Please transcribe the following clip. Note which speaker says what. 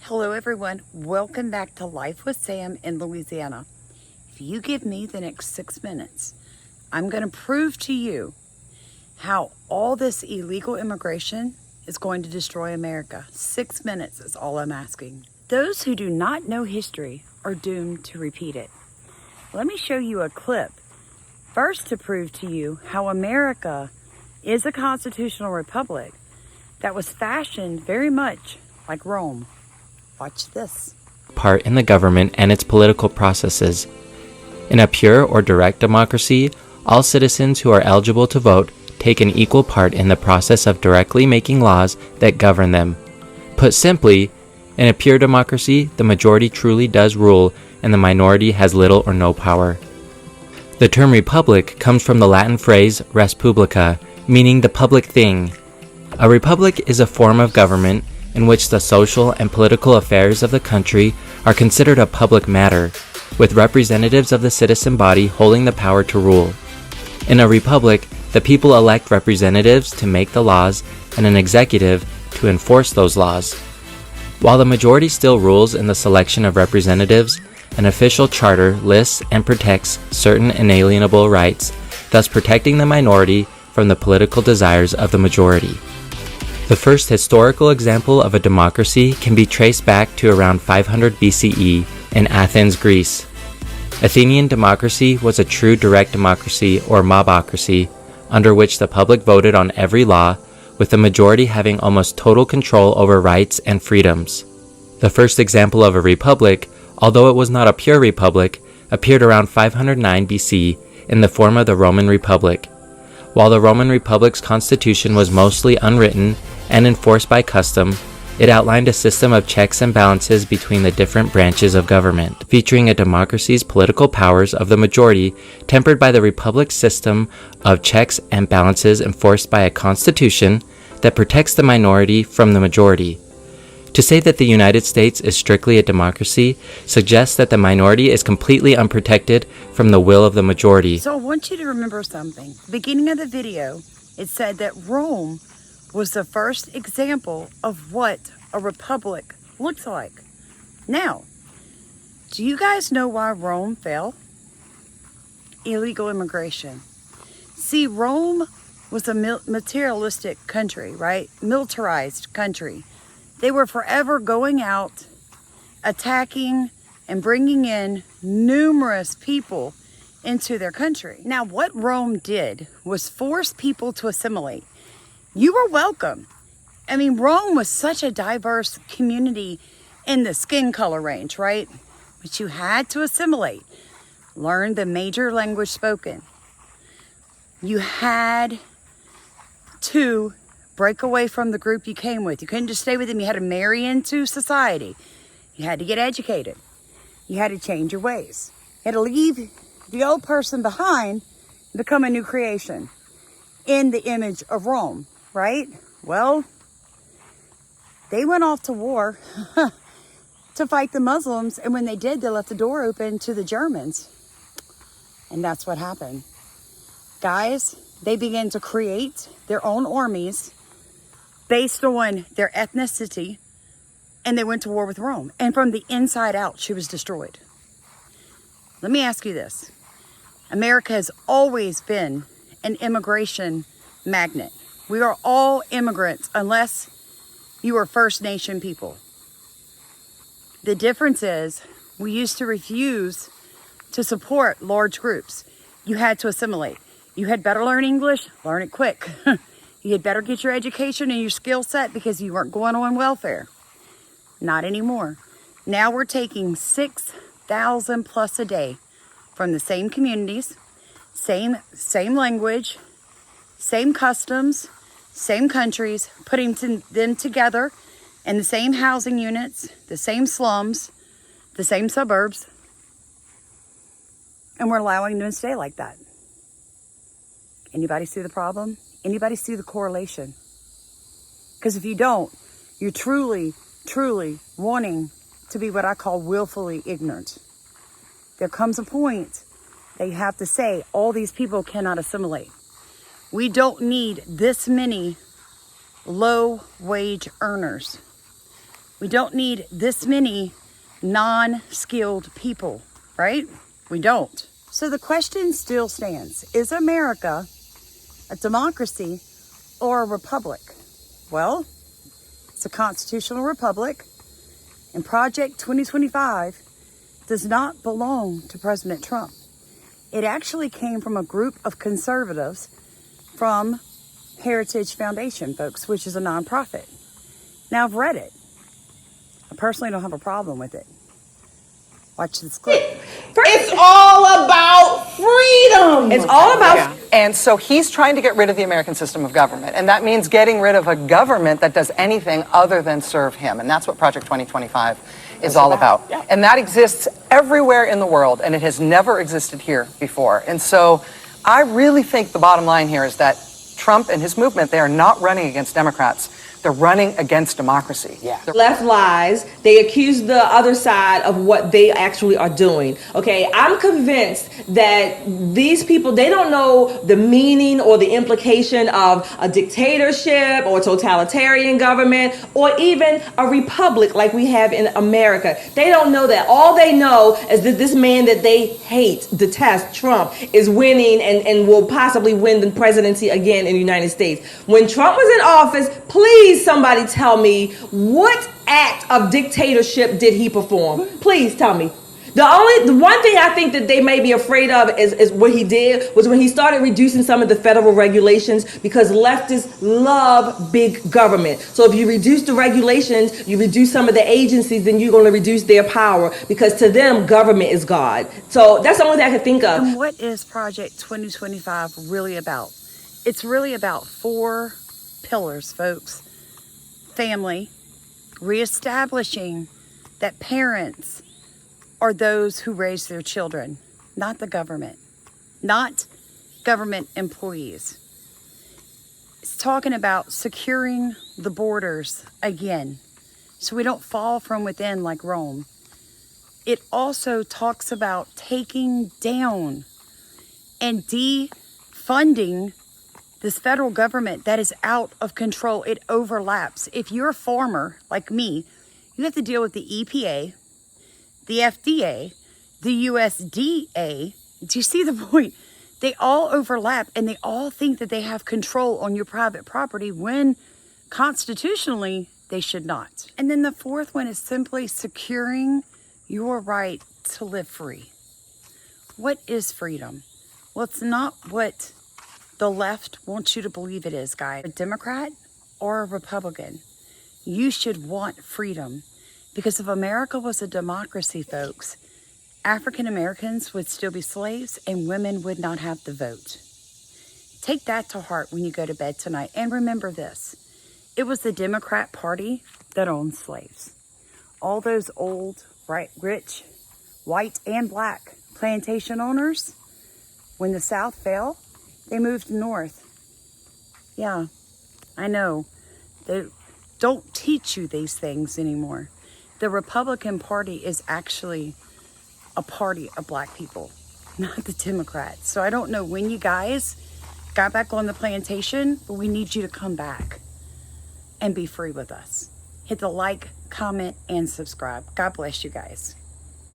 Speaker 1: Hello everyone, welcome back to Life with Sam in Louisiana. If you give me the next 6 minutes, I'm going to prove to you how all this illegal immigration is going to destroy America. 6 minutes is all I'm asking. Those who do not know history are doomed to repeat it. Let me show you a clip first to prove to you how America is a constitutional republic that was fashioned very much like Rome. Watch this.
Speaker 2: Part in the government and its political processes. In a pure or direct democracy, all citizens who are eligible to vote take an equal part in the process of directly making laws that govern them. Put simply, in a pure democracy, the majority truly does rule and the minority has little or no power. The term republic comes from the Latin phrase res publica, meaning the public thing. A republic is a form of government in which the social and political affairs of the country are considered a public matter, with representatives of the citizen body holding the power to rule. In a republic, the people elect representatives to make the laws and an executive to enforce those laws. While the majority still rules in the selection of representatives, an official charter lists and protects certain inalienable rights, thus protecting the minority from the political desires of the majority. The first historical example of a democracy can be traced back to around 500 BCE in Athens, Greece. Athenian democracy was a true direct democracy or mobocracy, under which the public voted on every law, with the majority having almost total control over rights and freedoms. The first example of a republic, although it was not a pure republic, appeared around 509 BC in the form of the Roman Republic. While the Roman Republic's constitution was mostly unwritten and enforced by custom, it outlined a system of checks and balances between the different branches of government, featuring a democracy's political powers of the majority tempered by the republic's system of checks and balances enforced by a constitution that protects the minority from the majority. To say that the United States is strictly a democracy suggests that the minority is completely unprotected from the will of the majority.
Speaker 1: So I want you to remember something. The beginning of the video, it said that Rome was the first example of what a republic looks like. Now, do you guys know why Rome fell? Illegal immigration. See, Rome was a materialistic country, right? Militarized country. They were forever going out, attacking, and bringing in numerous people into their country. Now, what Rome did was force people to assimilate. You were welcome. I mean, Rome was such a diverse community in the skin color range, right? But you had to assimilate, learn the major language spoken. You had to break away from the group you came with. You couldn't just stay with them. You had to marry into society. You had to get educated. You had to change your ways. You had to leave the old person behind and become a new creation in the image of Rome, right? Well, they went off to war to fight the Muslims, and when they did, they left the door open to the Germans. And that's what happened. Guys, they began to create their own armies based on their ethnicity, and they went to war with Rome. And from the inside out, she was destroyed. Let me ask you this. America has always been an immigration magnet. We are all immigrants unless you are First Nation people. The difference is we used to refuse to support large groups. You had to assimilate. You had better learn English, learn it quick. You had better get your education and your skill set because you weren't going on welfare. Not anymore. Now we're taking 6,000 plus a day from the same communities, same language, same customs, same countries, putting them together in the same housing units, the same slums, the same suburbs, and we're allowing them to stay like that. Anybody see the problem? Anybody see the correlation? Because if you don't, you're truly wanting to be what I call willfully ignorant. There comes a point that you have to say, all these people cannot assimilate. We don't need this many low wage earners. We don't need this many non-skilled people, right? We don't. So the question still stands. Is America a democracy or a republic? Well, it's a constitutional republic, and Project 2025 does not belong to President Trump. It actually came from a group of conservatives from Heritage Foundation, folks, which is a nonprofit. Now, I've read it. I personally don't have a problem with it. Watch this clip.
Speaker 3: It's all about freedom.
Speaker 4: It's all about...
Speaker 3: Yeah. And so he's trying to get rid of the American system of government. And that means getting rid of a government that does anything other than serve him. And that's what Project 2025 is all about.
Speaker 4: Yeah.
Speaker 3: And that exists everywhere in the world. And it has never existed here before. And so I really think the bottom line here is that Trump and his movement, they are not running against Democrats. They're running against democracy.
Speaker 4: Yeah. Left lies. They accuse the other side of what they actually are doing. Okay, I'm convinced that these people, they don't know the meaning or the implication of a dictatorship or totalitarian government or even a republic like we have in America. They don't know that. All they know is that this man that they hate, detest, Trump, is winning and will possibly win the presidency again in the United States. When Trump was in office, please somebody tell me what act of dictatorship did he perform? Please tell me. The one thing I think that they may be afraid of is what he did was when he started reducing some of the federal regulations, because leftists love big government. So if you reduce the regulations, you reduce some of the agencies, then you're going to reduce their power, because to them, government is God. So that's the only thing I can think of.
Speaker 1: And what is Project 2025 really about? It's really about 4 pillars, folks. Family, reestablishing that parents are those who raise their children, not the government, not government employees. It's talking about securing the borders again, so we don't fall from within like Rome. It also talks about taking down and defunding this federal government that is out of control. It overlaps. If you're a farmer like me, you have to deal with the EPA, the FDA, the USDA. Do you see the point? They all overlap, and they all think that they have control on your private property when constitutionally they should not. And then the 4th one is simply securing your right to live free. What is freedom? Well, it's not what the left wants you to believe it is, guys. A Democrat or a Republican, you should want freedom. Because if America was a democracy, folks, African Americans would still be slaves and women would not have the vote. Take that to heart when you go to bed tonight. And remember this, it was the Democrat Party that owned slaves. All those old, rich, white and black plantation owners, when the South fell, they moved north. Yeah, I know. They don't teach you these things anymore. The Republican Party is actually a party of black people, not the Democrats. So I don't know when you guys got back on the plantation, but we need you to come back and be free with us. Hit the like, comment, and subscribe. God bless you guys.